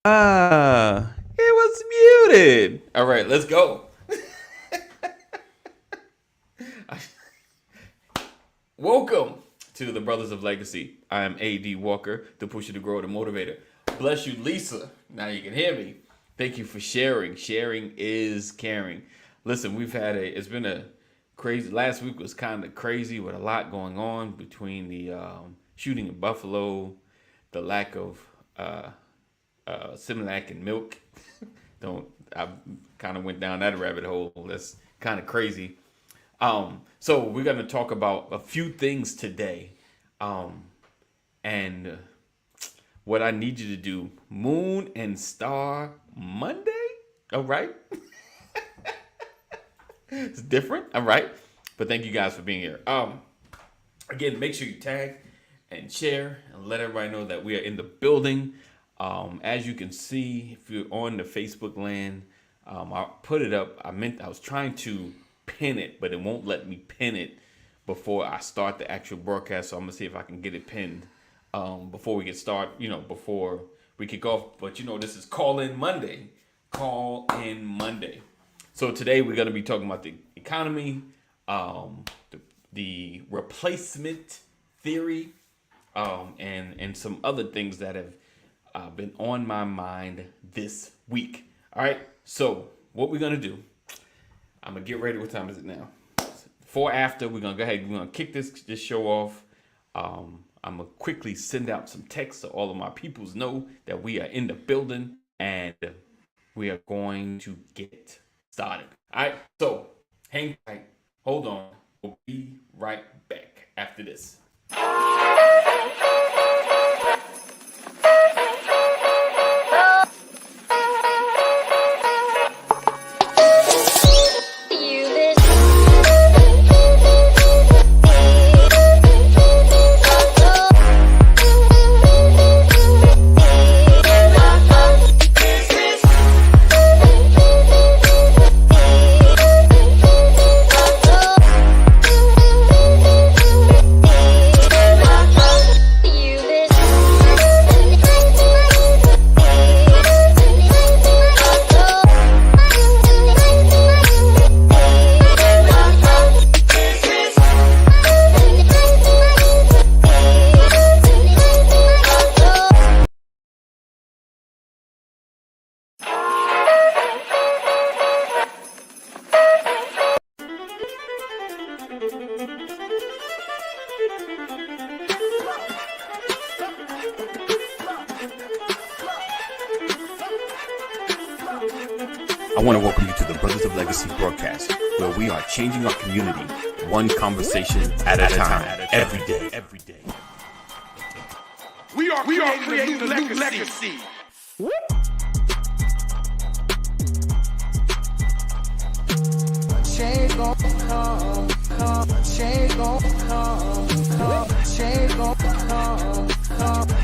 It was muted. All right, let's go. Welcome to the Brothers of Legacy. I am A.D. Walker, the pusher, the grower, the motivator. Bless you, Lisa. Now you can hear me. Thank you for sharing. Sharing is caring. Listen, it's been a crazy, last week was kind of crazy with a lot going on between the shooting in Buffalo, the lack of Similac and milk. I kind of went down that rabbit hole. That's kind of crazy. So we're going to talk about a few things today. And what I need you to do, Moon and Star Monday. All right. It's different. All right. But thank you guys for being here. Again, make sure you tag and share and let everybody know that we are in the building. As you can see, if you're on the Facebook land, I put it up. I was trying to pin it, but it won't let me pin it before I start the actual broadcast. So I'm gonna see if I can get it pinned before we get started. Before we kick off. But this is Call In Monday. Call In Monday. So today we're gonna be talking about the economy, the replacement theory, and some other things that have been on my mind this week. All right. So what we're gonna do? I'm gonna get ready. What time is it now? Before after, we're gonna go ahead. We're gonna kick this show off. I'm gonna quickly send out some texts so all of my peoples know that we are in the building and we are going to get started. All right. So hang tight. Hold on. We'll be right back after this. I want to welcome you to the Brothers of Legacy broadcast, where we are changing our community one conversation at a time, every day. We are creating a new legacy. Change gon' come, change gon' come, change gon' come,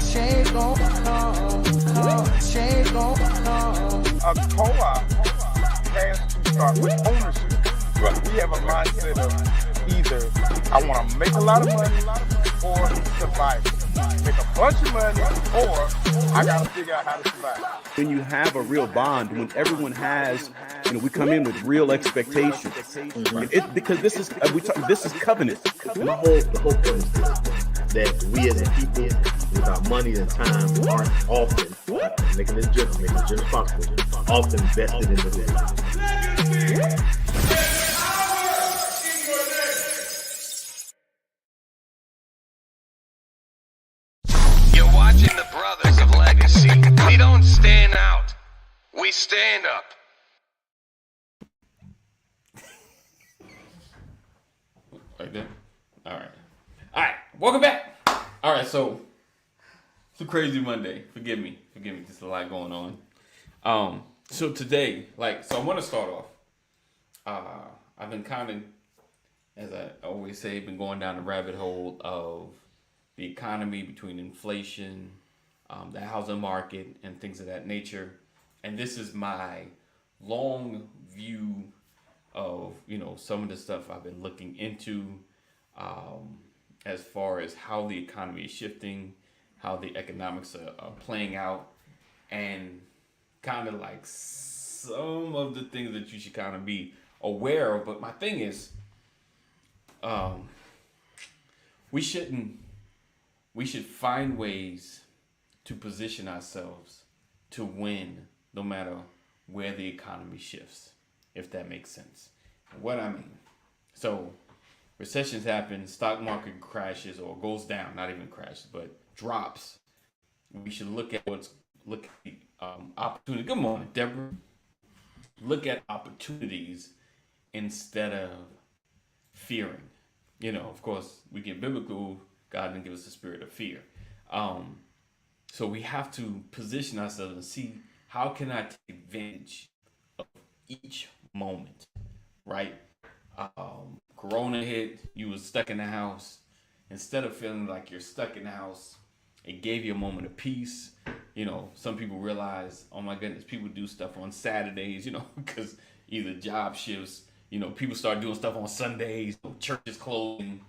change gon' come, change gon' come. A co-op has to start with ownership. Right. We have a mindset of either I want to make a lot of money or survive. Make a bunch of money or I got to figure out how to survive. When you have a real bond, when everyone has, we come in with real expectations. Because this is covenant. The whole point is this, that we as a people, with our money and time, aren't often, making this journey possible, often vested in the legacy. You're watching the Brothers of Legacy. We don't stand out. We stand up. Right there? All right. Welcome back. All right, so it's a crazy Monday. Forgive me. Just a lot going on. So today, I want to start off. I've been kind of, as I always say, been going down the rabbit hole of the economy, between inflation, the housing market, and things of that nature. And this is my long view of, some of the stuff I've been looking into, as far as how the economy is shifting, how the economics are playing out, and kind of like some of the things that you should kind of be aware of. But my thing is, we should find ways to position ourselves to win no matter where the economy shifts, if that makes sense. What I mean, so recessions happen, stock market crashes or goes down, not even crashes, but drops. We should look at opportunity. Good morning, Deborah. Look at opportunities instead of fearing. Of course, we get biblical. God didn't give us the spirit of fear. So we have to position ourselves and see, how can I take advantage of each moment, right? Corona hit, you was stuck in the house. Instead of feeling like you're stuck in the house, it gave you a moment of peace. Some people realize, oh my goodness, people do stuff on Saturdays, because either job shifts, people start doing stuff on Sundays, churches closing,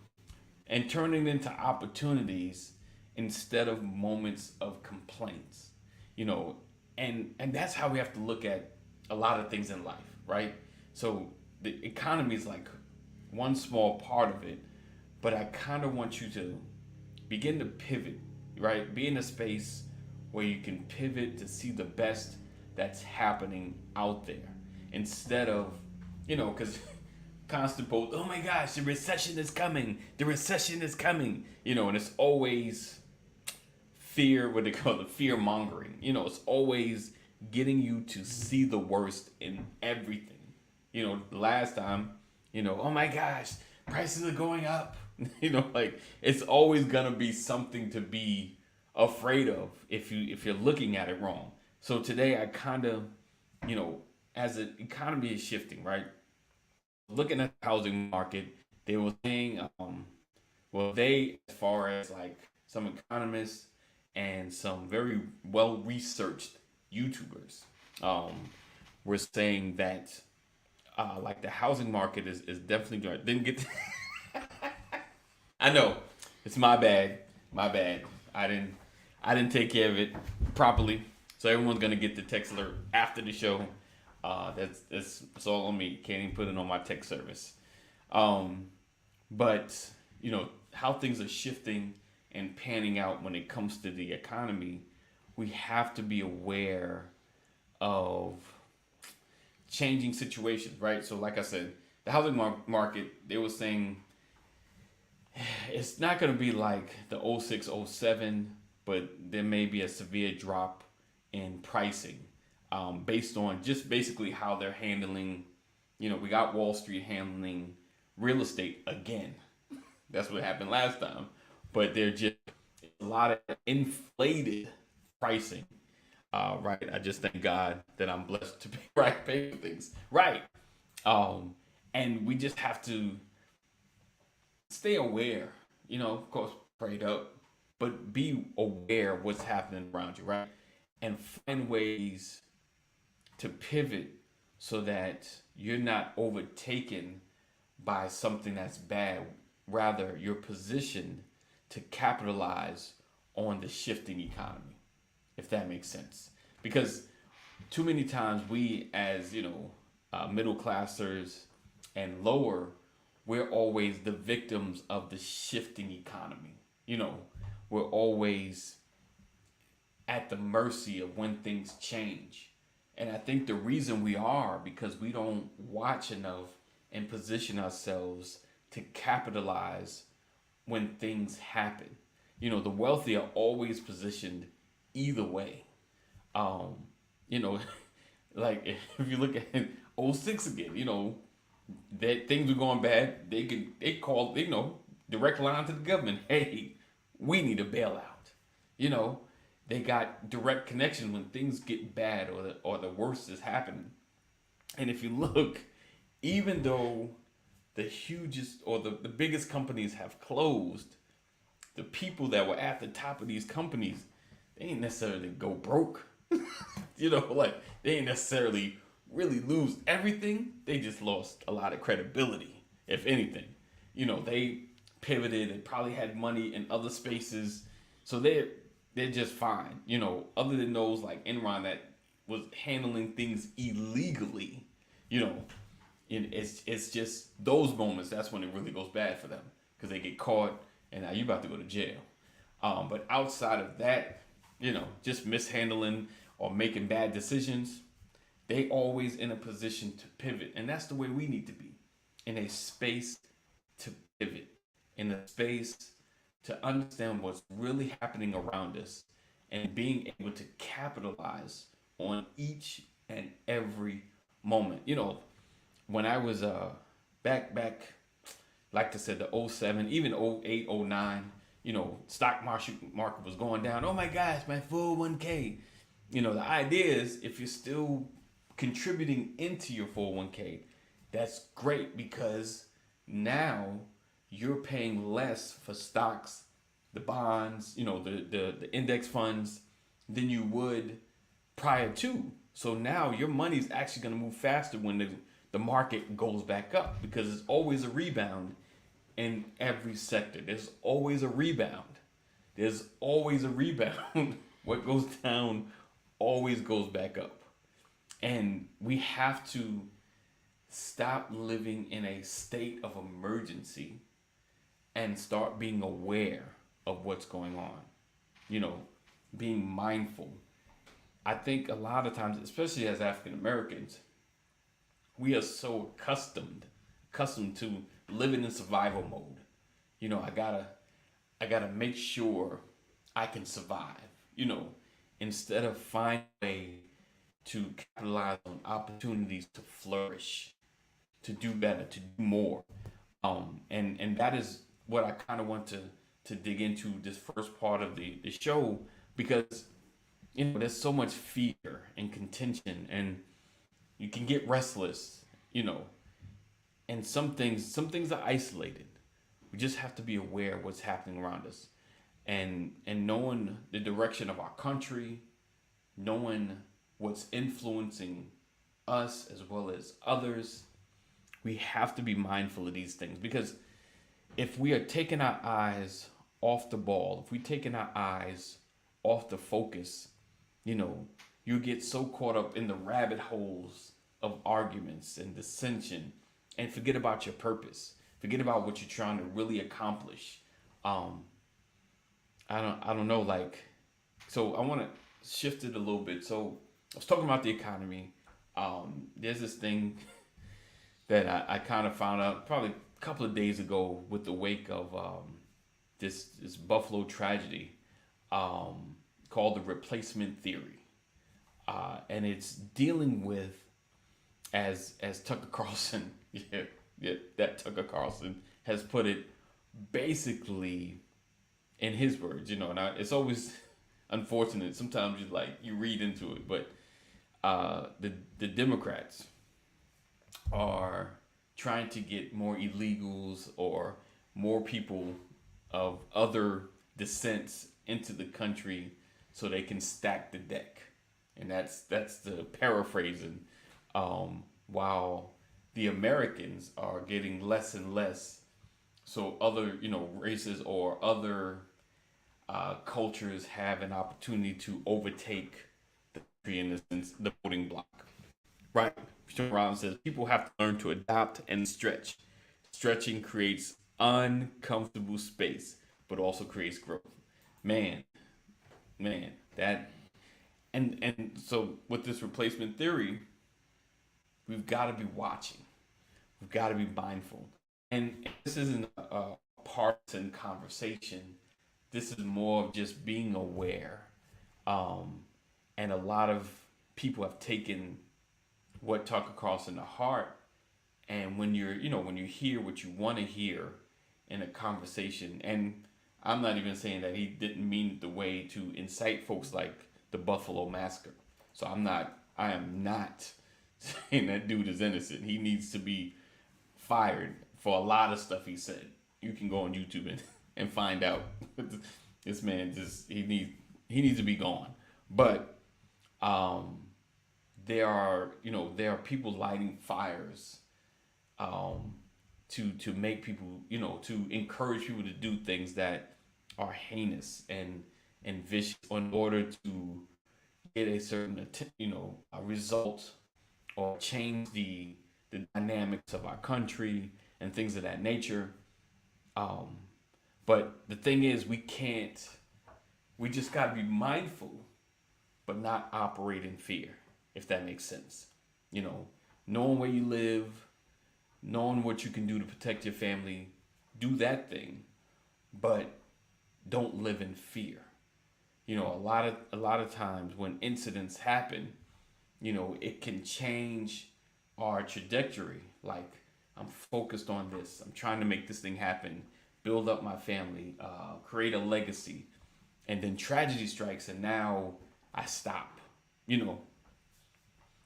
and turning into opportunities instead of moments of complaints, and that's how we have to look at a lot of things in life, right? So the economy is like one small part of it, but I kind of want you to begin to pivot, right? Be in a space where you can pivot to see the best that's happening out there, instead of, because constant post, oh my gosh, the recession is coming, and it's always fear, what they call the fear mongering. It's always getting you to see the worst in everything. Last time, oh my gosh, prices are going up. It's always gonna be something to be afraid of if you're looking at it wrong. So today I kind of, as the economy is shifting, right? Looking at the housing market, they were saying, as far as like some economists and some very well-researched YouTubers, were saying that like the housing market is definitely good. Didn't get I know, it's my bad. I didn't take care of it properly. So everyone's gonna get the text alert after the show. That's all on me. Can't even put it on my text service. But how things are shifting and panning out when it comes to the economy, we have to be aware of changing situations, right? So like I said, the housing market, they were saying it's not going to be like the 06, 07, but there may be a severe drop in pricing. based on just basically how they're handling. We got Wall Street handling real estate again. That's what happened last time, but they're just a lot of inflated pricing. Right. I just thank God that I'm blessed to pay for things. Right. And we just have to stay aware, of course, prayed up, but be aware of what's happening around you, right? And find ways to pivot so that you're not overtaken by something that's bad. Rather, you're positioned to capitalize on the shifting economy, if that makes sense. Because too many times we, as middle classers and lower, we're always the victims of the shifting economy. We're always at the mercy of when things change. And I think the reason we are because we don't watch enough and position ourselves to capitalize when things happen. The wealthy are always positioned either way. Like if you look at '06 again, that things were going bad, they called, direct line to the government. Hey, we need a bailout. They got direct connection when things get bad or the worst is happening. And if you look, even though the hugest or the biggest companies have closed, the people that were at the top of these companies, they ain't necessarily go broke. Like they ain't necessarily really lose everything. They just lost a lot of credibility, if anything. They pivoted and probably had money in other spaces, so they're just fine. Other than those like Enron that was handling things illegally. And it's just those moments. That's when it really goes bad for them because they get caught and now you about to go to jail. But outside of that, just mishandling or making bad decisions, they always in a position to pivot. And that's the way we need to be, in a space to pivot, in a space to understand what's really happening around us and being able to capitalize on each and every moment. When I was back, like I said, the '07, even '08, '09, stock market was going down. Oh my gosh, my 401k. The idea is if you're still contributing into your 401k, that's great because now you're paying less for stocks, the bonds, the index funds than you would prior to. So now your money's actually going to move faster when the market goes back up because there's always a rebound in every sector. There's always a rebound. There's always a rebound. What goes down always goes back up. And we have to stop living in a state of emergency and start being aware of what's going on. Being mindful. I think a lot of times, especially as African Americans, we are so accustomed to living in survival mode. I gotta make sure I can survive. Instead of finding a way to capitalize on opportunities to flourish, to do better, to do more. And that is what I kind of want to dig into this first part of the show because there's so much fear and contention and you can get restless, and some things are isolated. We just have to be aware of what's happening around us and knowing the direction of our country, knowing what's influencing us as well as others. We have to be mindful of these things because if we are taking our eyes off the ball, if we're taking our eyes off the focus, you get so caught up in the rabbit holes of arguments and dissension and forget about your purpose. Forget about what you're trying to really accomplish. I don't know, so I want to shift it a little bit. So I was talking about the economy. There's this thing that I kind of found out probably a couple of days ago with the wake of this Buffalo tragedy called the replacement theory. and it's dealing with, as Tucker Carlson, that Tucker Carlson has put it, basically, in his words, and it's always unfortunate. Sometimes you read into it, but the Democrats are trying to get more illegals or more people of other descents into the country so they can stack the deck, and that's the paraphrasing. While the Americans are getting less and less, so other races or other cultures have an opportunity to overtake the country in the voting block. Right. Sean Rollins says people have to learn to adapt and stretch. Stretching creates uncomfortable space, but also creates growth. Man, that and so with this replacement theory, we've got to be watching. We've got to be mindful. And this isn't a partisan conversation. This is more of just being aware. And a lot of people have taken what Tucker Carlson to heart. And when you hear what you want to hear in a conversation, and I'm not even saying that he didn't mean it the way to incite folks like the Buffalo Massacre. So I am not saying that dude is innocent. He needs to be fired for a lot of stuff he said. You can go on YouTube and find out. This man he needs to be gone. But there are people lighting fires to make people, to encourage people to do things that are heinous and vicious in order to get a certain a result or change the dynamics of our country and things of that nature. But the thing is, we just got to be mindful, but not operate in fear, if that makes sense. Knowing where you live, knowing what you can do to protect your family, do that thing, but don't live in fear. A lot of times when incidents happen, it can change our trajectory. Like, I'm focused on this. I'm trying to make this thing happen, build up my family, create a legacy. And then tragedy strikes and now I stop.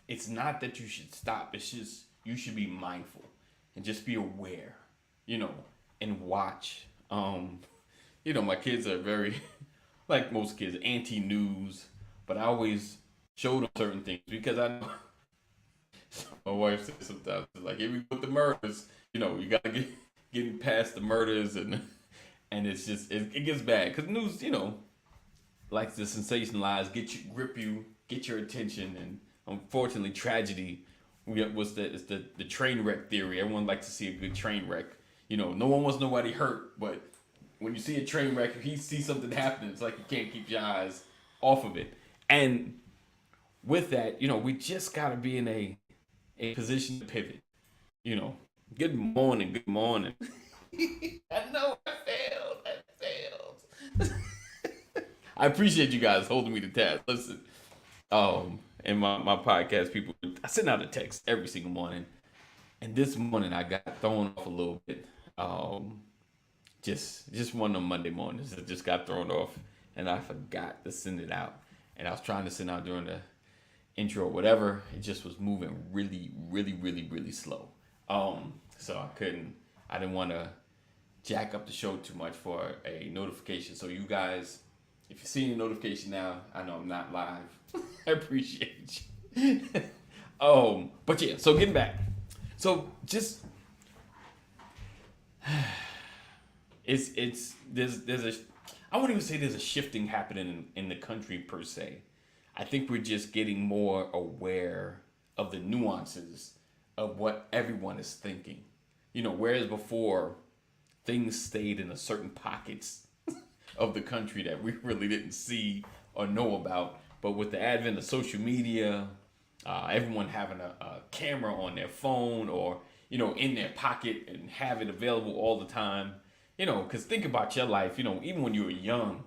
It's not that you should stop. It's just you should be mindful and just be aware, and watch. My kids are very, like most kids, anti-news, but I always show them certain things because I know. My wife says sometimes, like, here we go with the murders. You gotta get past the murders, and it's just it gets bad because news, likes to sensationalize, grip you, get your attention, and unfortunately, tragedy. It's the train wreck theory. Everyone likes to see a good train wreck. No one wants nobody hurt, but when you see a train wreck, if you see something happen, it's like you can't keep your eyes off of it. And with that, we just gotta be in a position to pivot. Good morning. I know I failed. I appreciate you guys holding me to task. Listen, in my podcast, people, I send out a text every single morning, and this morning I got thrown off a little bit. Just one of them Monday mornings that just got thrown off, and I forgot to send it out. And I was trying to send out during the intro or whatever. It just was moving really, really, really, really slow. So I didn't want to jack up the show too much for a notification. So you guys, if you see a notification now, I know I'm not live. I appreciate you. But yeah, so getting back. So just I wouldn't even say there's a shifting happening in the country per se. I think we're just getting more aware of the nuances of what everyone is thinking. Whereas before things stayed in a certain pockets of the country that we really didn't see or know about. But with the advent of social media, everyone having a camera on their phone or, in their pocket and have it available all the time, because think about your life, even when you were young,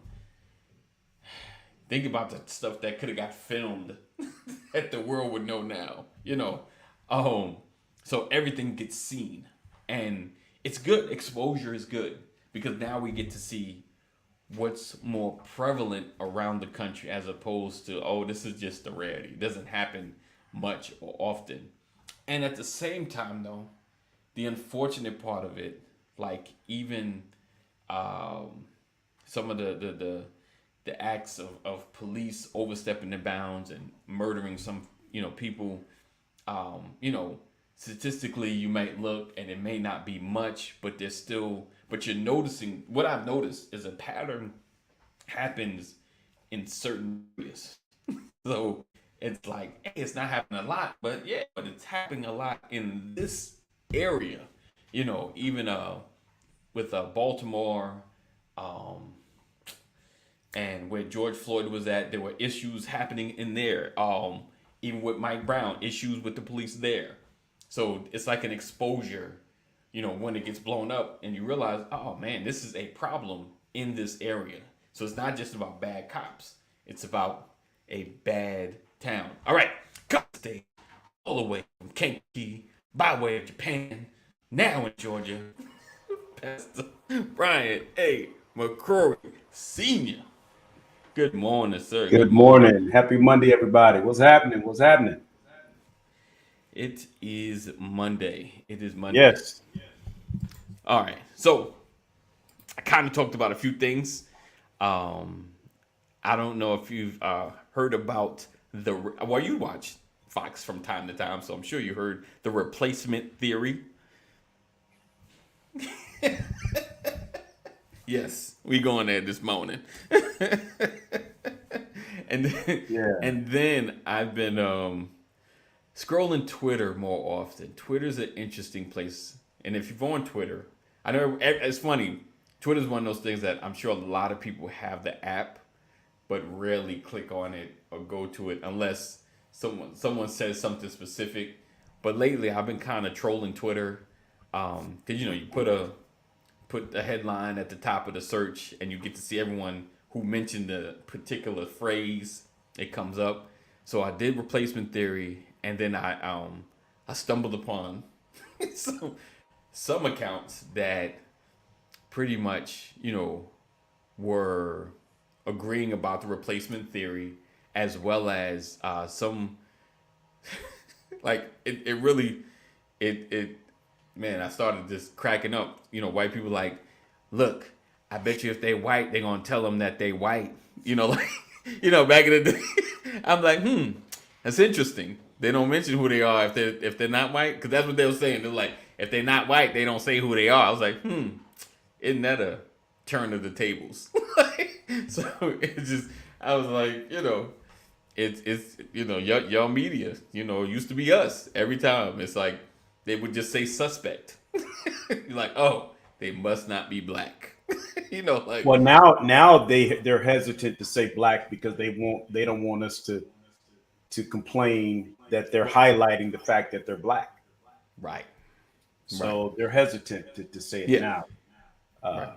think about the stuff that could have got filmed that the world would know now. Um, so everything gets seen, and it's good. Exposure is good because now we get to see what's more prevalent around the country as opposed to, oh, this is just a rarity. It doesn't happen much or often. And at the same time, though, the unfortunate part of it, like even um, some of the acts of police overstepping the bounds and murdering some people, statistically you might look and it may not be much, but there's still, but you're noticing, what I've noticed is a pattern happens in certain areas. So it's like, hey, it's not happening a lot, but yeah, but it's happening a lot in this area. Even with Baltimore, um, and where George Floyd was at, there were issues happening in there. Even with Mike Brown, issues with the police there. So it's like an exposure, when it gets blown up and you realize, oh man, this is a problem in this area. So it's not just about bad cops, it's about a bad town. All right, cut state all the way from Kankakee by way of Japan, now in Georgia. Pastor Brian A. McCrory Sr. Good morning, sir. Good morning. Happy Monday, everybody. What's happening? What's happening? It is Monday. It is Monday. Yes. All right. So I kind of talked about a few things. I don't know if you've heard about you watch Fox from time to time, so I'm sure you heard the replacement theory. Yes, we going there this morning. And then I've been scrolling Twitter more often. Twitter's an interesting place, and if you're on Twitter, I know it's funny. Twitter's one of those things that I'm sure a lot of people have the app, but rarely click on it or go to it unless someone says something specific. But lately, I've been kind of trolling Twitter, because you put a headline at the top of the search and you get to see everyone who mentioned the particular phrase. It comes up. So I did replacement theory, and then I stumbled upon some accounts that pretty much were agreeing about the replacement theory, as well as some like it really it man, I started just cracking up. White people like, look, I bet you if they white, they gonna tell them that they white. Like, back in the day, I'm like, that's interesting. They don't mention who they are if they're not white, because that's what they were saying. They're like, if they're not white, they don't say who they are. I was like, isn't that a turn of the tables? So it's just, I was like, it's y'all media, used to be us every time. It's like they would just say suspect. You're like, oh, they must not be black. Like, Well, now they're hesitant to say black because they don't want us to complain that they're highlighting the fact that they're black. right. So they're hesitant to say it Yeah. now. Right.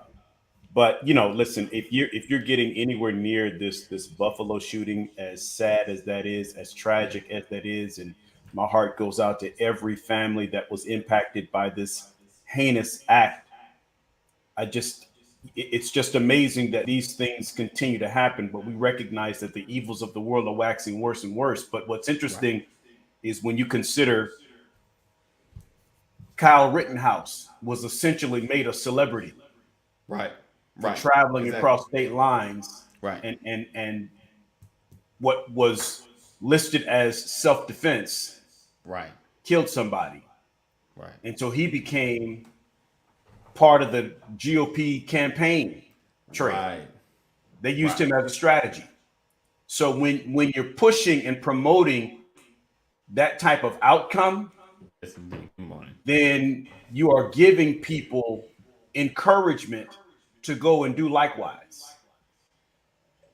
But listen, if you're getting anywhere near this Buffalo shooting, as sad as that is, as tragic as that is, and my heart goes out to every family that was impacted by this heinous act. It's just amazing that these things continue to happen, but we recognize that the evils of the world are waxing worse and worse. But what's interesting is when you consider Kyle Rittenhouse was essentially made a celebrity Right. for Right. traveling Exactly. across state lines, Right. and what was listed as self-defense Right. killed somebody. Right. And so he became part of the GOP campaign trail. Right. They used him as a strategy. So when you're pushing and promoting that type of outcome, Yes, indeed. Good morning. then you are giving people encouragement to go and do likewise.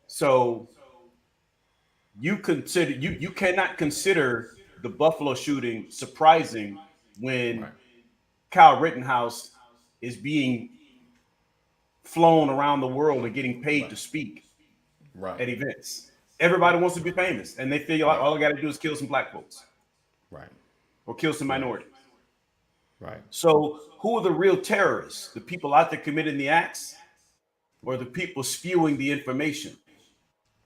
So you cannot consider the Buffalo shooting surprising when Right. Kyle Rittenhouse is being flown around the world and getting paid to speak Right. at events. Everybody wants to be famous, and they feel like Right. all I got to do is kill some black folks Right. or kill some Right. minorities. Right. So, who are the real terrorists? The people out there committing the acts, or the people spewing the information?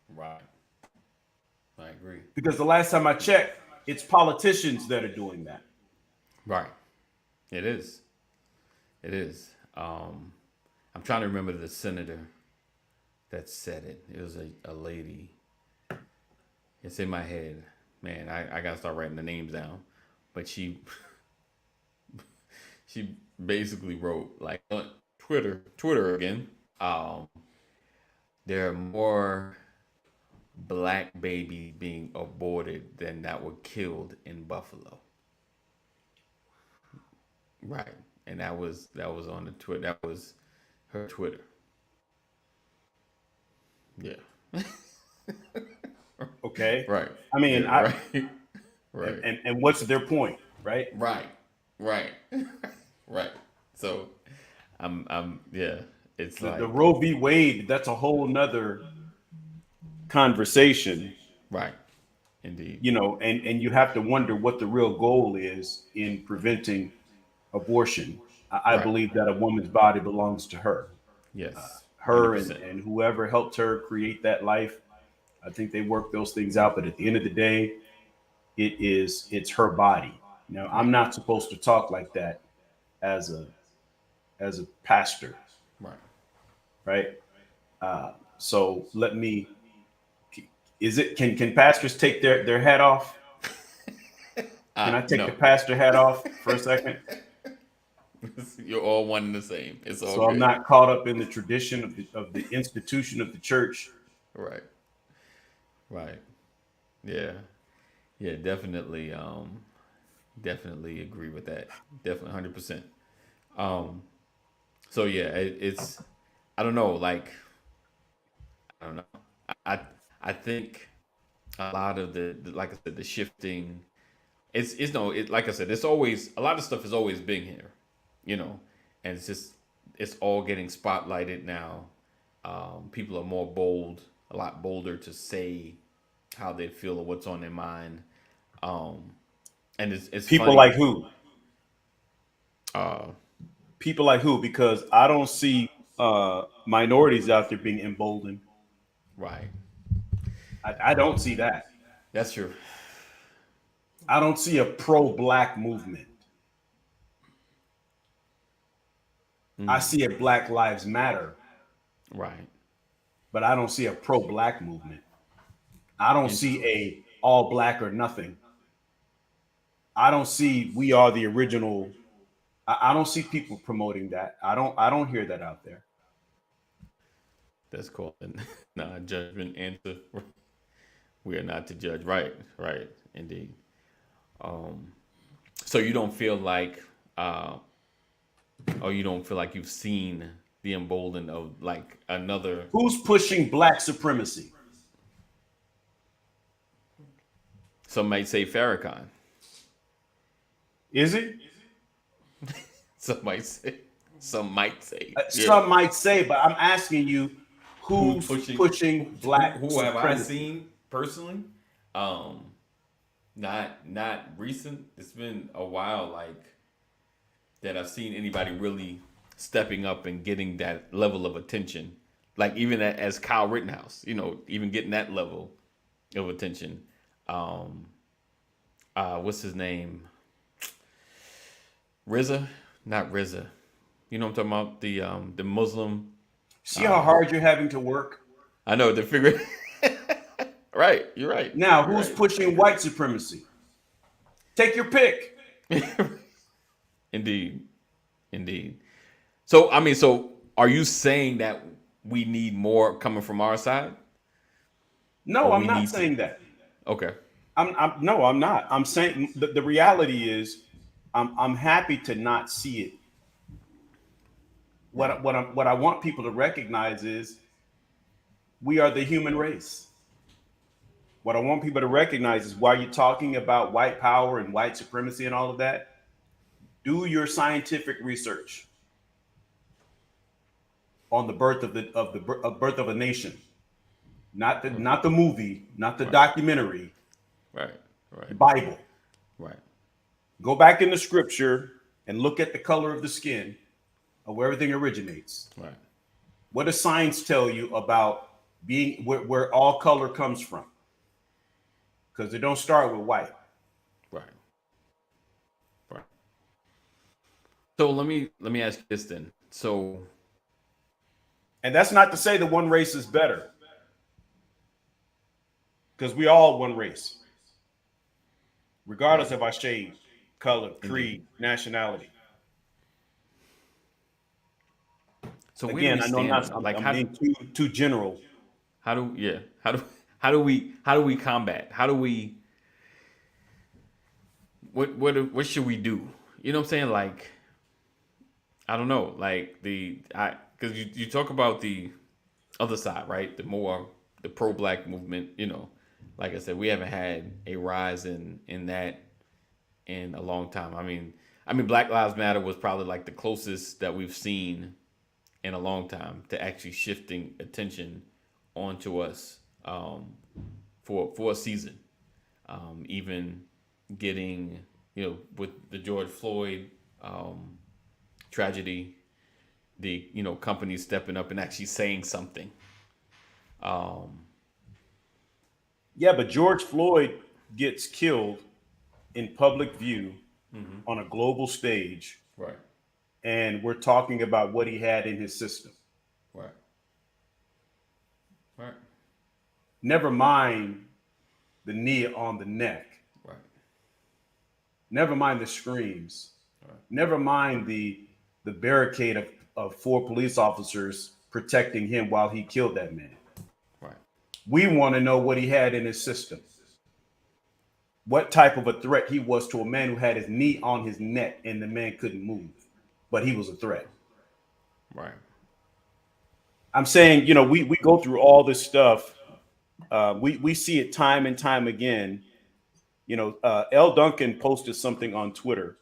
Right. I agree. Because the last time I checked, it's politicians that are doing that. Right. It is. It is. I'm trying to remember the senator that said it. It was a lady. It's in my head. Man, I gotta start writing the names down. But she basically wrote like on Twitter again. Um, there are more black babies being aborted than that were killed in Buffalo. Right. And that was on the Twitter. That was her Twitter. Yeah. Okay, Right. I mean, Yeah, I right. Right. and what's their point, right? Right. Right. Right. So I'm yeah. It's The like Roe v. Wade, that's a whole nother conversation, right. Indeed. you know, and you have to wonder what the real goal is in preventing abortion. I Right. believe that a woman's body belongs to her. Yes. Her 100%. and whoever helped her create that life. I think they work those things out, but at the end of the day, it's her body. Now, I'm Right. not supposed to talk like that as a pastor, Right. right? So let me. Is it can pastors take their hat off? Can I take the No. pastor hat off for a second? You're all one and the same. It's all So I'm good. not caught up in the tradition of the institution of the church. Right. Right. Yeah. Yeah, definitely definitely agree with that. Definitely 100%. Um so yeah, it's I don't know, like I don't know. I I think a lot of like I said the shifting it's no it like I said it's always a lot of stuff has always been here, you know, and it's just it's all getting spotlighted now. People are more bold, a lot bolder to say how they feel or what's on their mind. Um, and it's People funny. like who? Uh, People like who? Because I don't see minorities out there being emboldened. right. I don't see that. That's true. I don't see a pro-black movement. I see a Black Lives Matter, Right. but I don't see a pro-black movement. I don't see Interesting. a all black or nothing. I don't see we are the original. I don't see people promoting that. I don't hear that out there. That's called not a judgment answer. We are not to judge. Right. Right. Indeed. Um, so you don't feel like, or you don't feel like you've seen the emboldened of like another. Who's pushing black supremacy? Some might say Farrakhan. Is it? Some might say. Some might say. Yeah. Some might say, but I'm asking you, Who's who's pushing? pushing black Who have I supremacy? seen personally? Um, not recent. It's been a while, like that I've seen anybody really stepping up and getting that level of attention. Like even as Kyle Rittenhouse, you know, even getting that level of attention. Um, what's his name? RZA, not RZA. You know what I'm talking about? The Muslim. See how hard you're having to work? I know the figure. Right, you're right. Now, You're who's right. pushing white supremacy? Take your pick. Indeed, indeed. So I mean, so are you saying that we need more coming from our side, No, or I'm we not need to? saying that. Okay, No, I'm not. I'm saying the reality is, I'm happy to not see it. right, What I want people to recognize is we are the human race. What I want people to recognize is while you're talking about white power and white supremacy and all of that, do your scientific research on the birth of birth of a nation. not the movie, not the Right. documentary, Right. the Right. Bible. Right. Go back in the scripture and look at the color of the skin of where everything originates. Right. What does science tell you about being where all color comes from? Because it don't start with white. Right. Right. So let me ask you this then. So And that's not to say that one race is better, because we all one race, regardless right. of our shade, color, Indeed. creed, nationality. So where do Again, we I know stand on it? Like I'm being too general. how do yeah how do we combat? How do we what should we do? You know what I'm saying? Like I don't know. Like because you talk about the other side, right? The pro black movement. Like I said, we haven't had a rise in that in a long time. I mean, Black Lives Matter was probably like the closest that we've seen in a long time to actually shifting attention onto us for a season. Even getting with the George Floyd tragedy, the companies stepping up and actually saying something. Um, Yeah, but George Floyd gets killed in public view on a global stage, right, and we're talking about what he had in his system. right, right, Never mind the knee on the neck. right, Never mind the screams. right, Never mind the barricade of four police officers protecting him while he killed that man. right, We want to know what he had in his system. What type of a threat he was to a man who had his knee on his neck and the man couldn't move, but he was a threat. right, I'm saying, we go through all this stuff. We see it time and time again. L. Duncan posted something on Twitter,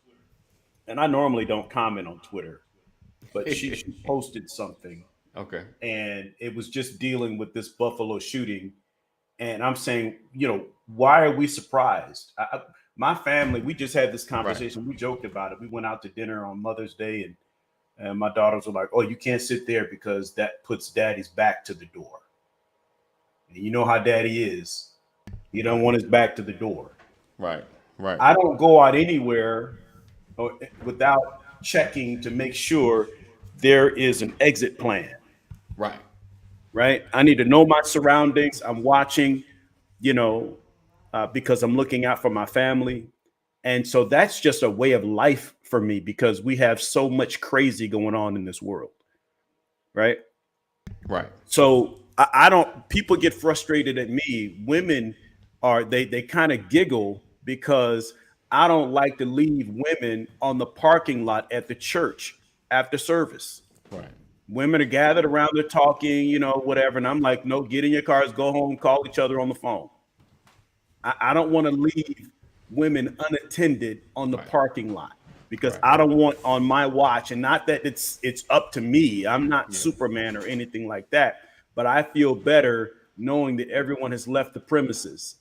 and I normally don't comment on Twitter, but she posted something, okay, and it was just dealing with this Buffalo shooting. And I'm saying, why are we surprised? My family, we just had this conversation. We joked about it. We went out to dinner on Mother's Day, and my daughters were like, "Oh, you can't sit there because that puts Daddy's back to the door." And you know how Daddy is. He don't want his back to the door. right, right, I don't go out anywhere without checking to make sure there is an exit plan, right, right? I need to know my surroundings. I'm watching, you know, because I'm looking out for my family. And so that's just a way of life for me because we have so much crazy going on in this world, right? right, So I don't, people get frustrated at me. Women they kind of giggle because I don't like to leave women on the parking lot at the church after service. right, Women are gathered around, they're talking, whatever. And I'm like, no, get in your cars, go home, call each other on the phone. I don't want to leave women unattended on the right, parking lot because right. I don't want on my watch, and not that it's up to me. I'm not Yeah. Superman or anything like that, but I feel better knowing that everyone has left the premises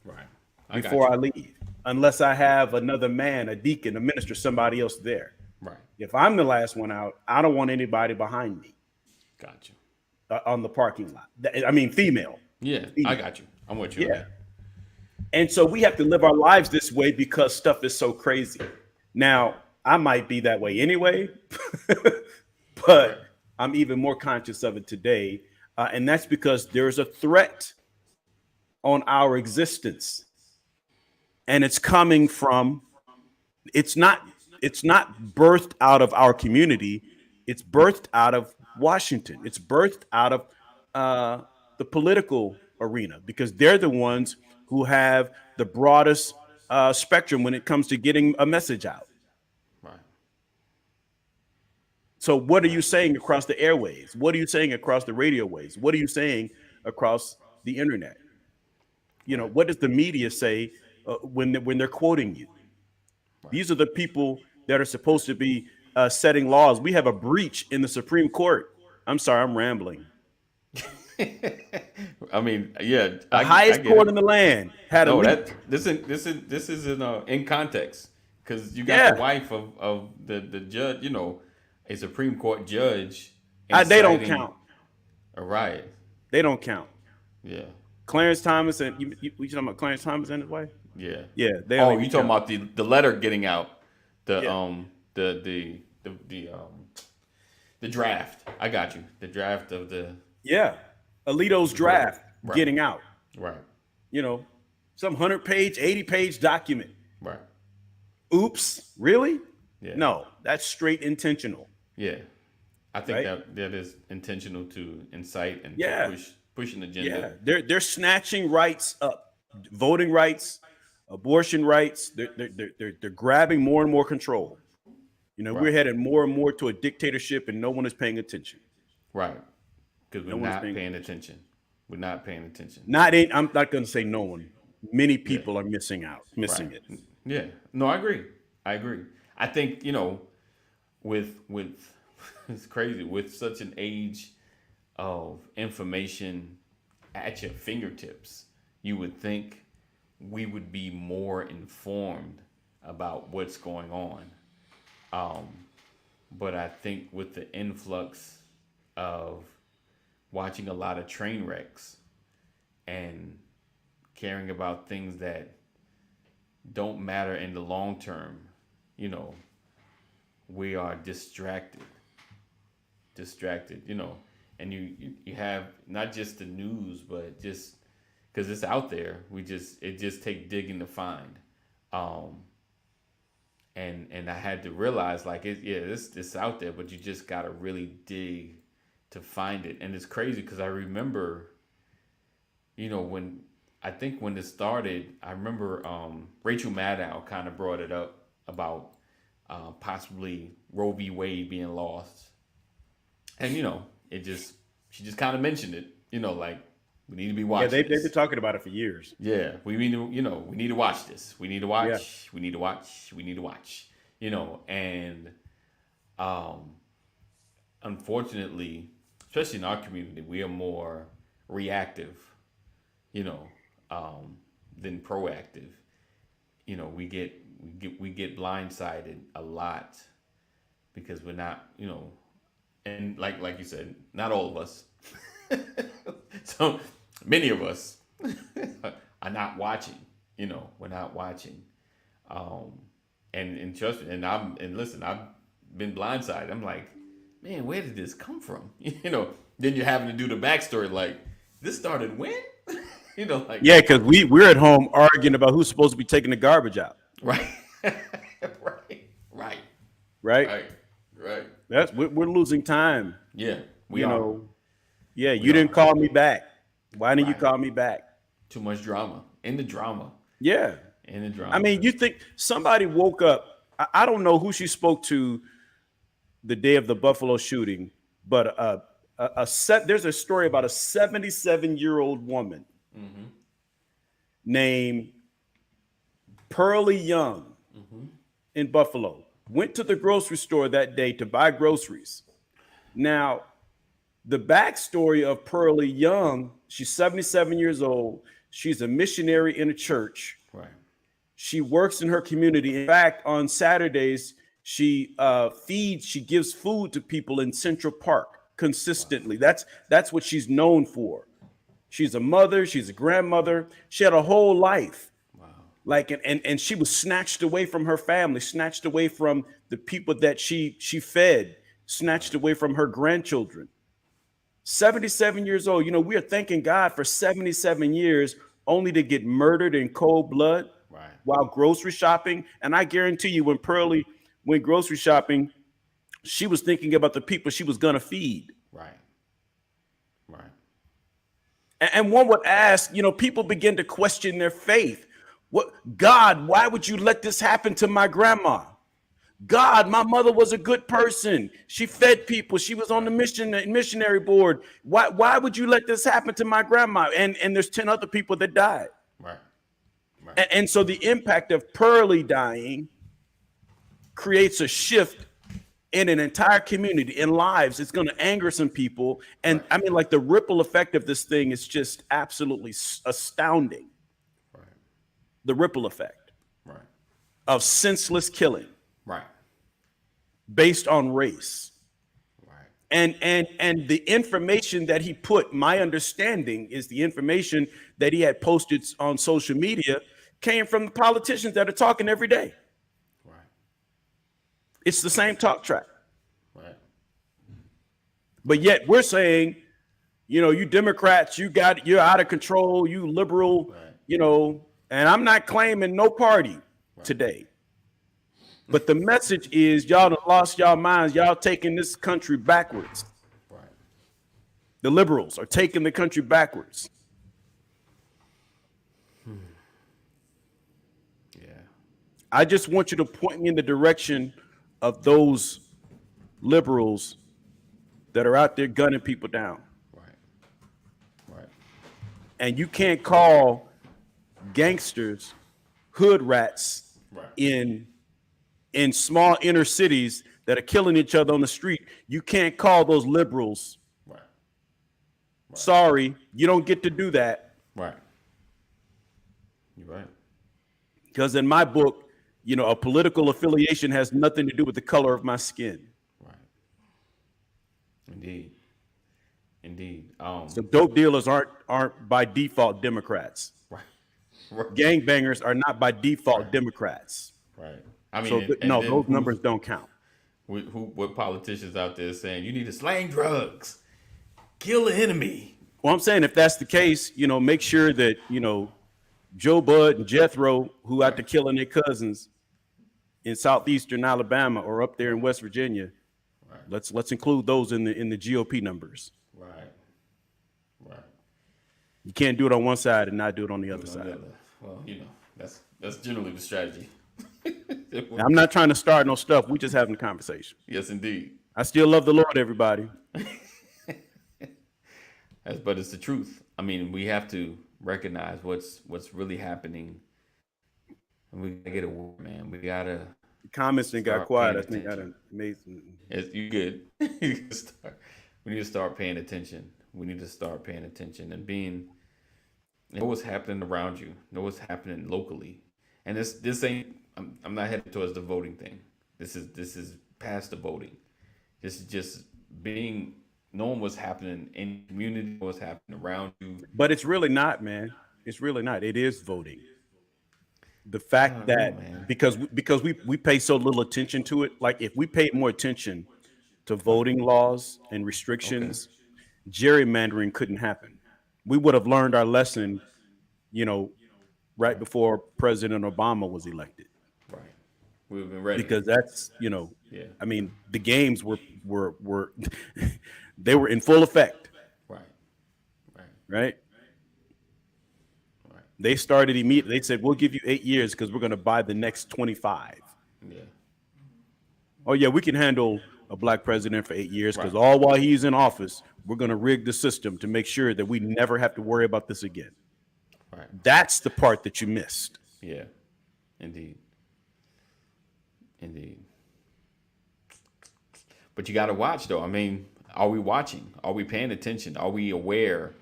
Right. before I leave, unless I have another man, a deacon, a minister, somebody else there. Right. If I'm the last one out, I don't want anybody behind me Got you. on the parking lot. I mean, female. Yeah, I got you. I'm with you. Yeah. And so we have to live our lives this way because stuff is so crazy. Now, I might be that way anyway, but I'm even more conscious of it today. And that's because there's a threat on our existence. And it's coming from, it's not birthed out of our community. It's birthed out of Washington. It's birthed out of the political arena because they're the ones who have the broadest spectrum when it comes to getting a message out. Right. So what are you saying across the airways? What are you saying across the radio waves? What are you saying across the internet? What does the media say when they're quoting you? Right. These are the people that are supposed to be setting laws. We have a breach in the Supreme Court. I'm sorry, I'm rambling. I mean, yeah, The I highest get court it. in the land had a No, leak. this is in context because you got the Yeah, wife of the judge, a Supreme Court judge they don't inciting count. a riot. They don't count. Yeah, Clarence Thomas and you talking about Clarence Thomas and his wife? yeah. Yeah, they don't Oh, even you talking count. about the letter getting out, the Yeah, the draft. I got you. The draft of the yeah. Alito's draft right, getting out. right, You know, some 100-page, 80-page document. right. Oops, really? Yeah, No, that's straight intentional. yeah. I think Right? that is intentional to incite and Yeah. to push an agenda. Yeah, they're snatching rights up, voting rights, abortion rights. They're grabbing more and more control. We're Right, headed more and more to a dictatorship, and no one is paying attention. right. Because we're No one is not paying paying attention. We're not paying attention. I'm not going to say no one. Many Yeah, people are missing right. it. Yeah. No, I agree. I agree. I think with it's crazy with such an age of information at your fingertips. You would think we would be more informed about what's going on. Um, but I think with the influx of watching a lot of train wrecks and caring about things that don't matter in the long term, you know, we are distracted, and you have not just the news, but just because it's out there, it just take digging to find, and I had to realize like it's out there, but you just gotta really dig to find it, and it's crazy because I remember, when I think when this started, I remember Rachel Maddow kind of brought it up about possibly Roe v. Wade being lost. And she just kind of mentioned it, like we need to be watching. They've this. been talking about it for years. Yeah, we need to, we need to watch this. We need to watch. Yeah. We need to watch. We need to watch. And unfortunately, especially in our community, we are more reactive, than proactive. We get blindsided a lot because we're not, and like you said, not all of us. So many of us are not watching. We're not watching. And trust me, and listen, I've been blindsided. I'm like, man, where did this come from? Then you're having to do the backstory. Like, this started when? Like, Yeah, because we're at home arguing about who's supposed to be taking the garbage out. right, Right? right. We're losing time. Yeah, we are. Yeah, We you didn't are. call me back. Why didn't you Right. call me back? Too much drama. In the drama. Yeah. In the drama. I mean, you think somebody woke up. I don't know who she spoke to the day of the Buffalo shooting, but there's a story about a 77-year-old woman named Pearlie Young in Buffalo. Went to the grocery store that day to buy groceries. Now, the backstory of Pearlie Young, she's 77 years old. She's a missionary in a church. right. She works in her community. In fact, on Saturdays, she gives food to people in Central Park consistently. That's what she's known for. She's a mother, she's a grandmother. She had a whole life. Like, and she was snatched away from her family, snatched away from the people that she fed, snatched away from her grandchildren. 77 years old. We are thanking God for 77 years only to get murdered in cold blood Right. while grocery shopping. And I guarantee you, when Pearlie went grocery shopping, she was thinking about the people she was going to feed. Right. Right. And one would ask, people begin to question their faith. What, God, why would you let this happen to my grandma? God, my mother was a good person. She fed people. She was on the missionary board. Why would you let this happen to my grandma? And there's 10 other people that died. Right. And so the impact of Pearlie dying creates a shift in an entire community, in lives. It's going to anger some people. And Right. I mean, like the ripple effect of this thing is just absolutely astounding. Right. The ripple effect Right. of senseless killing Right. based on race. Right. And the information that he put, my understanding is the information that he had posted on social media came from the politicians that are talking every day. Right. It's the same talk track. Right. But yet we're saying, you Democrats, you're out of control, you liberal, Right. and I'm not claiming no party today. But the message is y'all done lost y'all minds. Y'all taking this country backwards. Right. The liberals are taking the country backwards. Yeah. I just want you to point me in the direction of those liberals that are out there gunning people down. Right. Right. And you can't call gangsters hood rats Right. in small inner cities that are killing each other on the street. You can't call those liberals. Right. Sorry, you don't get to do that. Right. You're right. Because in my book, a political affiliation has nothing to do with the color of my skin. Right. Indeed. Indeed. So dope dealers aren't by default Democrats. Right. Right. Gangbangers are not by default Democrats. Right. I mean, So and then those numbers don't count. What politicians out there saying you need to slang drugs, kill the enemy? Well, I'm saying if that's the case, make sure that Joe Bud and Jethro, who out there killing their cousins in southeastern Alabama or up there in West Virginia, Right. let's include those in the GOP numbers. Right. Right. You can't do it on one side and not do it on the other On the side. other. Well, that's generally the strategy. Now, I'm not trying to start no stuff. We just having a conversation. Yes, indeed. I still love the Lord, everybody. But it's the truth. I mean, we have to recognize what's really happening, and we gotta get a word, man. We gotta. The comments and got Start quiet. I paying think I attention. done made some. You good? We need to start paying attention. We need to start paying attention and know what's happening around you. Know what's happening locally. And this ain't. I'm not headed towards the voting thing. This is past the voting. This is just knowing what's happening in the community, what's happening around you. But it's really not, man. It's really not. It is voting. The fact that man. because we pay so little attention to it, like if we paid more attention to voting laws and restrictions, gerrymandering couldn't happen. We would have learned our lesson, right before President Obama was elected. Right. We've been ready. Because that's, Yeah. I mean, the games were they were in full effect, Right. Right. right? Right. They started immediately. They said, we'll give you 8 years because we're going to buy the next 25. Yeah. Oh, yeah, we can handle a black president for 8 years because Right. all while he's in office, we're going to rig the system to make sure that we never have to worry about this again. Right. That's the part that you missed. Yeah. Indeed. Indeed. But you got to watch, though. I mean, are we watching? Are we paying attention? Are we aware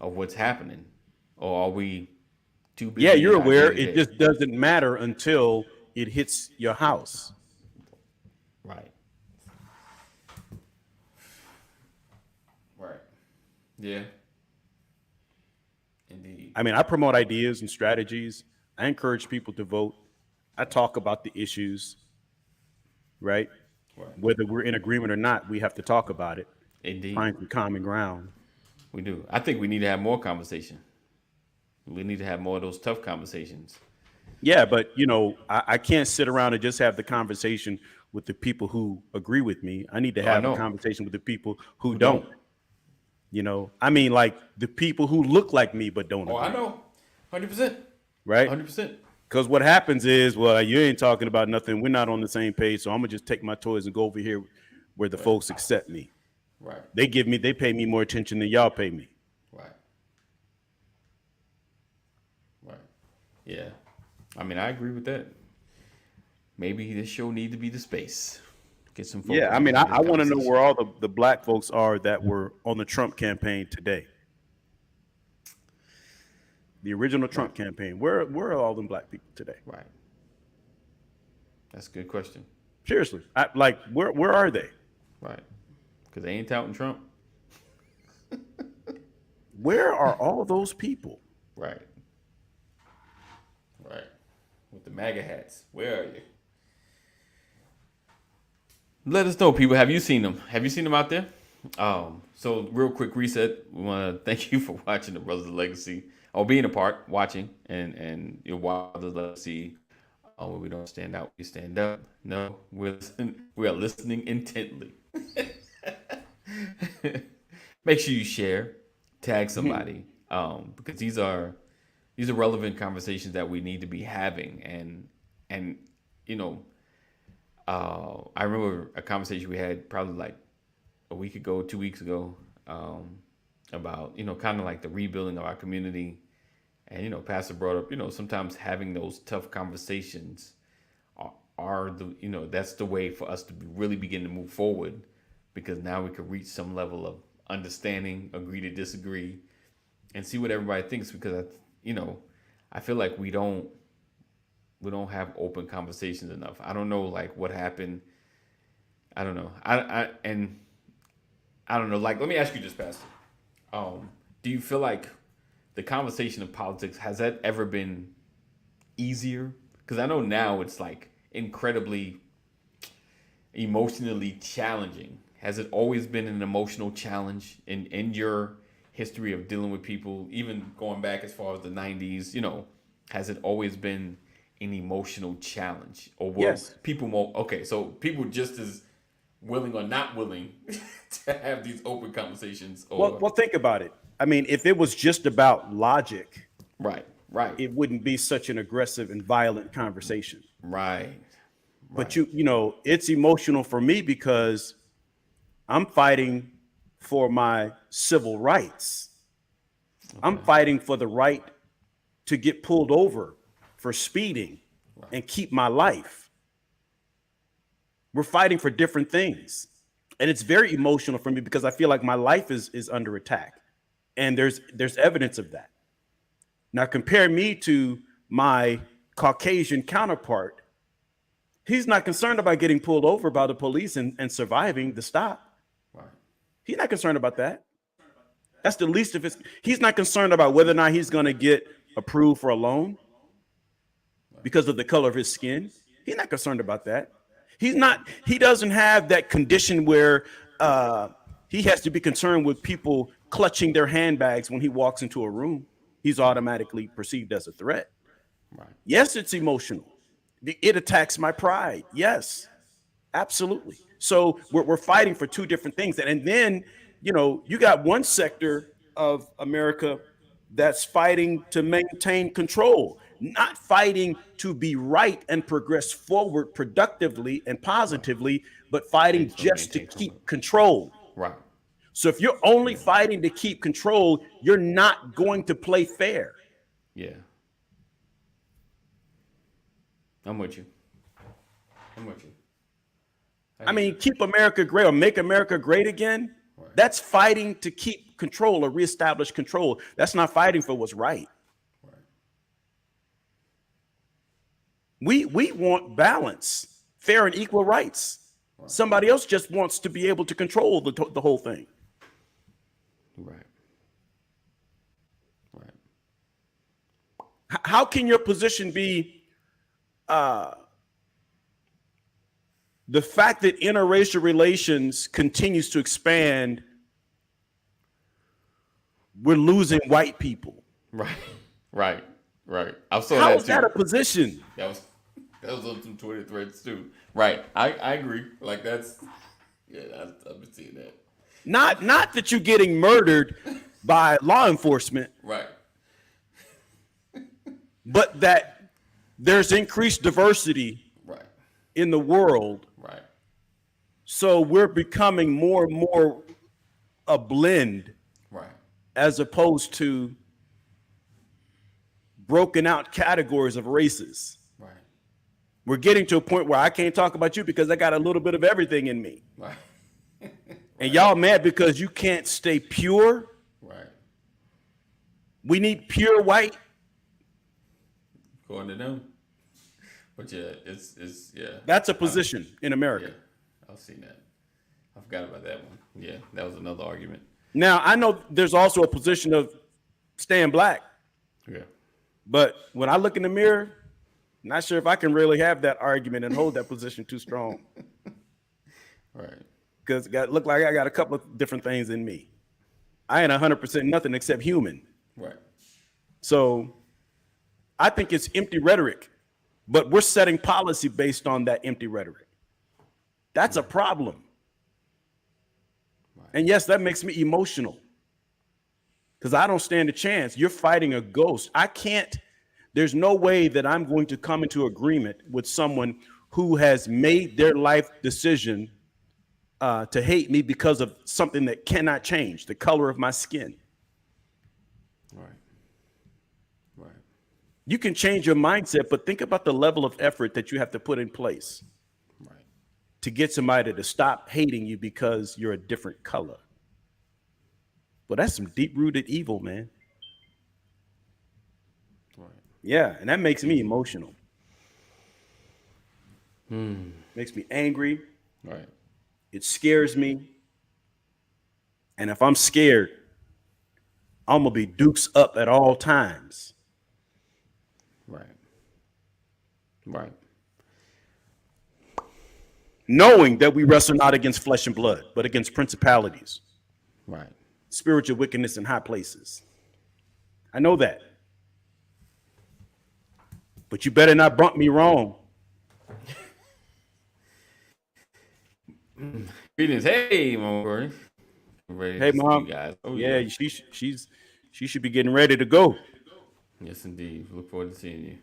of what's happening? Or are we too busy? Yeah, you're in our aware. day-to-day? It just doesn't matter until it hits your house. Right. Right. Yeah. Indeed. I mean, I promote ideas and strategies. I encourage people to vote. I talk about the issues, right? Right. Whether we're in agreement or not, we have to talk about it, Indeed. find some common ground. We do. I think we need to have more conversation. We need to have more of those tough conversations. Yeah, but I can't sit around and just have the conversation with the people who agree with me. I need to have a conversation with the people who don't. I mean, like the people who look like me but don't. Oh, agree, I know. 100%. right? 100%. Because what happens is, well, you ain't talking about nothing. We're not on the same page, so I'm gonna just take my toys and go over here where the folks accept me. Right. They pay me more attention than y'all pay me. Right. Right. Yeah. I mean, I agree with that. Maybe this show need to be the space. Get some Yeah, focus I mean, on I this want to know conversation. where all the black folks are that were on the Trump campaign today. The original Right, Trump campaign. Where are all them black people today? right. That's a good question. Seriously, where are they? Right. Because they ain't touting Trump. Where are all those people? Right. Right. With the MAGA hats. Where are you? Let us know, people. Have you seen them? Have you seen them out there? So real quick reset. We want to thank you for watching the Brothers of Legacy, or being a part, watching, and your Brothers of Legacy. When we don't stand out, we stand up. No, we are listening intently. Make sure you share, tag somebody, because these are relevant conversations that we need to be having, and you know, I remember a conversation we had probably like a week ago, 2 weeks ago, about kind of like the rebuilding of our community, and Pastor brought up sometimes having those tough conversations are the that's the way for us to really begin to move forward, because now we can reach some level of understanding, agree to disagree, and see what everybody thinks, because I feel like we don't have open conversations enough. I don't know like what happened. I don't know. I don't know. Like, let me ask you this, Pastor. Do you feel like the conversation of politics has that ever been easier? Because I know now it's like incredibly emotionally challenging. Has it always been an emotional challenge in your history of dealing with people, even going back as far as the 90s? Has it always been an emotional challenge, or were Yes. people more okay? So people just as willing or not willing to have these open conversations, or Well, think about it. I mean, if it was just about logic, right, it wouldn't be such an aggressive and violent conversation. right, But it's emotional for me because I'm fighting for my civil rights. I'm fighting for the right to get pulled over for speeding and keep my life. We're fighting for different things. And it's very emotional for me because I feel like my life is under attack. And there's evidence of that. Now compare me to my Caucasian counterpart. He's not concerned about getting pulled over by the police and surviving the stop. right, He's not concerned about that. That's the least of his. He's not concerned about whether or not he's going to get approved for a loan because of the color of his skin. He's not concerned about that. He doesn't have that condition where he has to be concerned with people clutching their handbags when he walks into a room. He's automatically perceived as a threat. right. Yes, it's emotional. It attacks my pride. Yes, absolutely. So we're fighting for two different things. And then, you got one sector of America that's fighting to maintain control, not fighting to be right and progress forward productively and positively, but fighting just to keep control. Right. So if you're only fighting to keep control, you're not going to play fair. Yeah. I'm with you. I mean, keep America great or make America great again. Right. That's fighting to keep control or reestablish control. That's not fighting for what's right. We want balance, fair and equal rights. Right. Somebody else just wants to be able to control the whole thing. Right. How can your position be the fact that interracial relations continues to expand? We're losing white people. Right. I saw How that is too. that a position? That was on some Twitter threads too. Right. I agree. Like I've been seeing that. Not that you're getting murdered by law enforcement. Right. But that there's increased diversity in the world. Right. So we're becoming more and more a blend. Right. As opposed to broken out categories of races. Right. We're getting to a point where I can't talk about you because I got a little bit of everything in me. Right. And y'all mad because you can't stay pure. Right. We need pure white. According to them. But yeah, it's yeah. That's a position in America. Yeah, I've seen that. I forgot about that one. Yeah, that was another argument. Now, I know there's also a position of staying black. Yeah. But when I look in the mirror, not sure if I can really have that argument and hold that position too strong. Right. Because it look like I got a couple of different things in me. I ain't 100% nothing except human. Right. So I think it's empty rhetoric, but we're setting policy based on that empty rhetoric. That's a problem. Right. And yes, that makes me emotional because I don't stand a chance. You're fighting a ghost. There's no way that I'm going to come into agreement with someone who has made their life decision to hate me because of something that cannot change, the color of my skin. Right. Right. You can change your mindset, but think about the level of effort that you have to put in place to get somebody to stop hating you because you're a different color. Well, that's some deep-rooted evil, man. Right. Yeah, and that makes me emotional. Makes me angry. Right. It scares me. And if I'm scared, I'm going to be dukes up at all times. Right. Right. Knowing that we wrestle not against flesh and blood, but against principalities. Right. Spiritual wickedness in high places. I know that. But you better not bump me wrong. Greetings. Hey, Mom. Hey, Mom. You guys. Oh, yeah, she should be getting ready to go. Yes, indeed. Look forward to seeing you.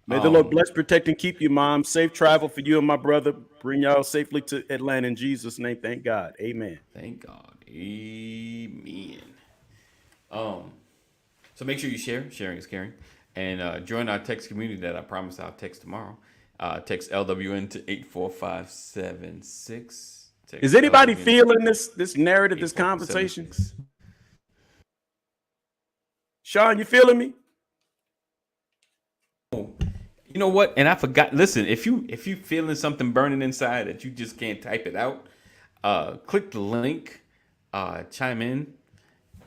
May the Lord bless, protect, and keep you, Mom. Safe travel for you and my brother. Bring y'all safely to Atlanta in Jesus' name. Thank God. Amen. Thank God. Amen. So make sure you share. Sharing is caring. And join our text community that I promise I'll text tomorrow. Text LWN to 84576. Is anybody feeling this narrative, this conversation? Sean, you feeling me? You know what? And I forgot. Listen, if you feeling something burning inside that you just can't type it out, click the link, chime in,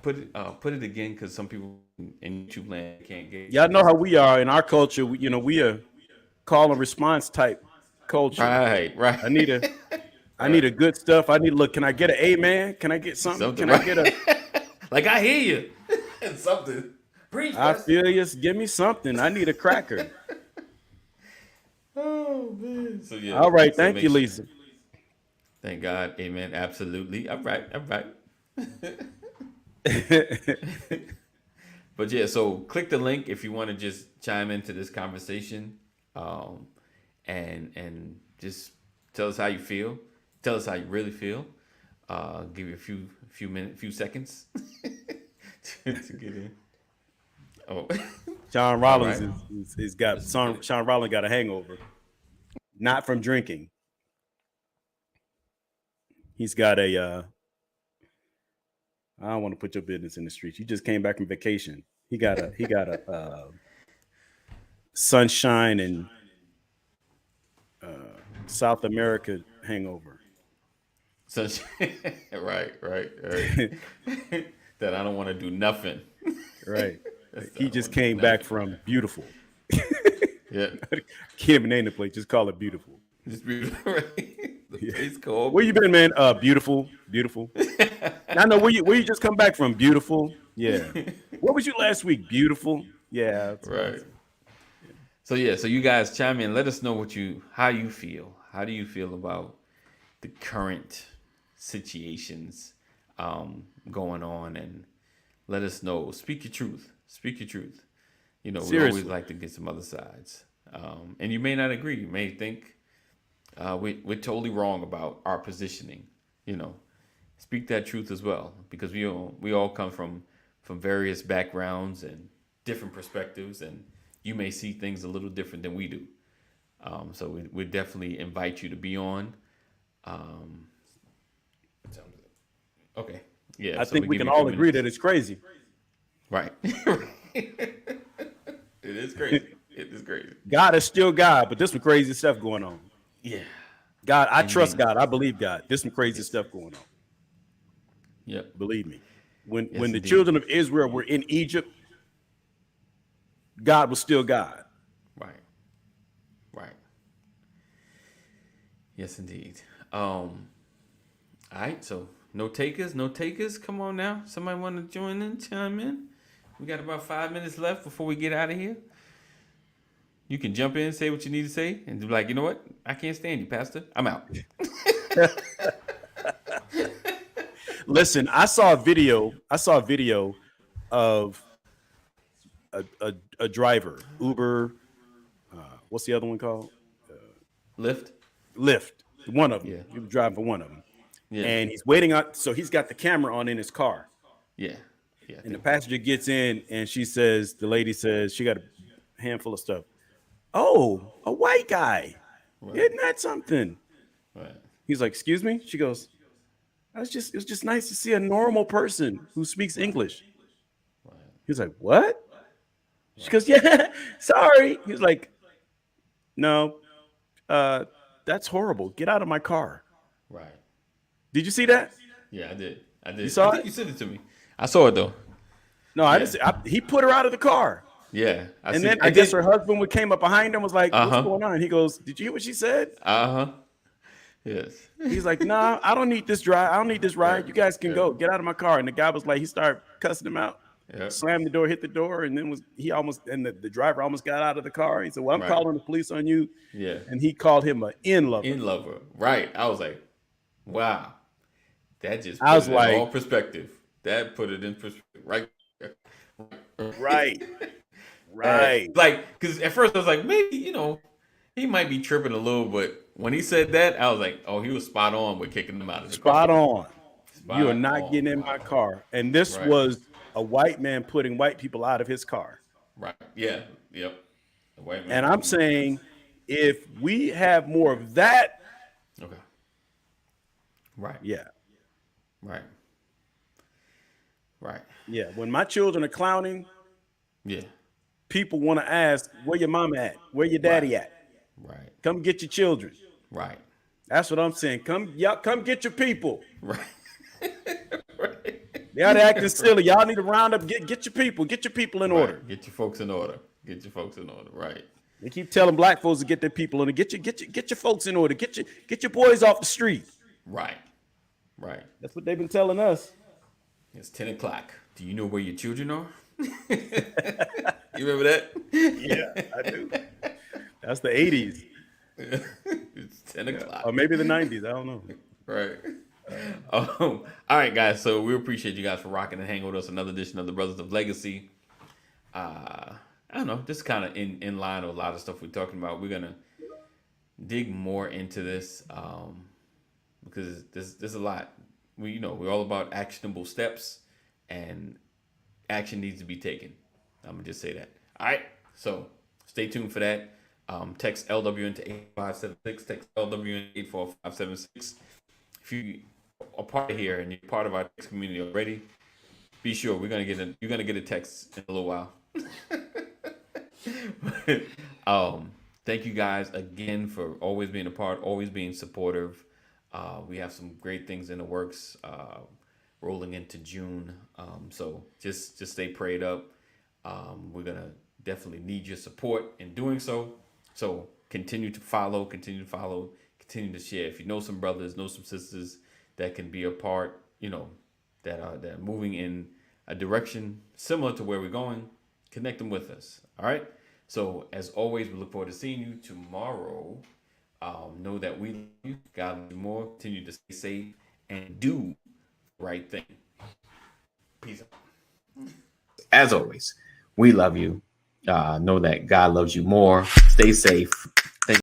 put it again because some people in YouTube land can't get. Y'all know how we are in our culture. We are call and response type culture. Right. I need a good stuff. Look. Can I get an amen? Can I get something? Can I get a like I hear you? Something. Preach. I feel you. Give me something. I need a cracker. Oh man. So yeah. All right. Thank you, Lisa. Thank God. Amen. Absolutely. All right. But yeah, so click the link if you want to just chime into this conversation, and just tell us how you feel. Tell us how you really feel. Give you a few minutes, few seconds to get in. Oh, Sean Rollins Sean Rollins got a hangover, not from drinking. He's got a. I don't want to put your business in the streets. You just came back from vacation. He got a sunshine and South America hangover. Sunshine, right. That I don't want to do nothing. Right. He just came back from beautiful. Yeah. Can't even name the place. Just call it beautiful. It's beautiful, right? It's cold. Where you been, man? Beautiful. I know where you just come back from. Beautiful. Yeah. What was you last week? Beautiful. Yeah. Right. So you guys chime in. Let us know how you feel. How do you feel about the current situations going on? And let us know. Speak your truth. We always like to get some other sides. And you may not agree. You may think we're totally wrong about our positioning. Speak that truth as well, because we all come from various backgrounds and different perspectives, and you may see things a little different than we do. So we definitely invite you to be on. Okay. Yeah. I So think we give can you a few all agree minutes. that it's crazy. Right. It is crazy. It is crazy. God is still God, but there's some crazy stuff going on. Yeah. God, I trust Amen. God. I believe God. There's some crazy Yes. stuff going on. Yep. Believe me. When Yes, the indeed. children of Israel were in Egypt, God was still God. Right. Right. Yes, indeed. All right. So no takers, no takers. Come on now. Somebody want to join in, chime in? We got about 5 minutes left before we get out of here. You can jump in, say what you need to say, and be like, you know what? I can't stand you, Pastor. I'm out. Listen, I saw a video of a driver, Uber. What's the other one called? Lift. Lyft. One of them. Yeah. He was driving for one of them. Yeah. And he's waiting on. So he's got the camera on in his car. Yeah. Yeah. And the passenger gets in, and the lady says, she got a handful of stuff. Oh, a white guy. Right. Isn't that something? Right. He's like, excuse me? She goes, it's just nice to see a normal person who speaks English. Right. He's like, what? She goes, yeah, sorry. He's like, no, that's horrible. Get out of my car. Right. Did you see that? Yeah, I did. I did. You saw I think it? you sent it to me. I saw it though. No, I didn't see. He put her out of the car. Yeah. And then I guess her husband came up behind him and was like, what's Uh-huh. going on? He goes, did you hear what she said? Uh-huh. Yes. He's like, nah, I don't need this drive. I don't need this ride. Right. You guys can Yeah. go. Get out of my car. And the guy was like, he started cussing him out. Yeah. Slammed the door, hit the door, and then the driver almost got out of the car. He said, well, I'm Right. calling the police on you. Yeah. And he called him an in-lover. In lover. Right. I was like, wow. That just I was put it like- in all perspective. That put it in perspective. Right. Right. Right. Like, because at first I was like, maybe, he might be tripping a little, but when he said that, I was like, oh, he was spot on with kicking him out of the Spot car. on. Spot You are not on. getting in my car. And this Right. was a white man putting white people out of his car. Right. Yeah. Yep. The white man. And I'm saying, if we have more of that, Okay. Right. yeah. Right. Right. Yeah. When my children are clowning, Yeah. people want to ask, where your mama at? Where your daddy at? Right. Come get your children. Right. That's what I'm saying. Come get your people. Right. Right. They are acting silly. Y'all need to round up, get your people. Get your people in order. Right. Get your folks in order. Get your folks in order. Right. They keep telling black folks to get their people in order. Get your folks in order. Get your boys off the street. Right. Right. That's what they've been telling us. It's 10 o'clock. Do you know where your children are? You remember that? Yeah, I do. That's the 80s. It's 10 o'clock. Or maybe the 90s. I don't know. Right. All right, guys. So we appreciate you guys for rocking and hanging with us. Another edition of the Brothers of Legacy. I don't know, just kind of in line with a lot of stuff we're talking about. We're gonna dig more into this because there's a lot. We're all about actionable steps, and action needs to be taken. I'm gonna just say that. All right. So stay tuned for that. Text LW into 8576. Text LW into 84576. If you are part of here and you're part of our text community already, be sure you're gonna get a text in a little while. Thank you guys again for always being a part, always being supportive. We have some great things in the works rolling into June. So just stay prayed up. We're gonna definitely need your support in doing so. So continue to follow, continue to share. If you know some brothers, know some sisters that can be a part, that are moving in a direction similar to where we're going, connect them with us. All right. So as always, we look forward to seeing you tomorrow. Know that we love you. God loves you more. Continue to stay safe and do the right thing. Peace out. As always, we love you. Know that God loves you more. Stay safe.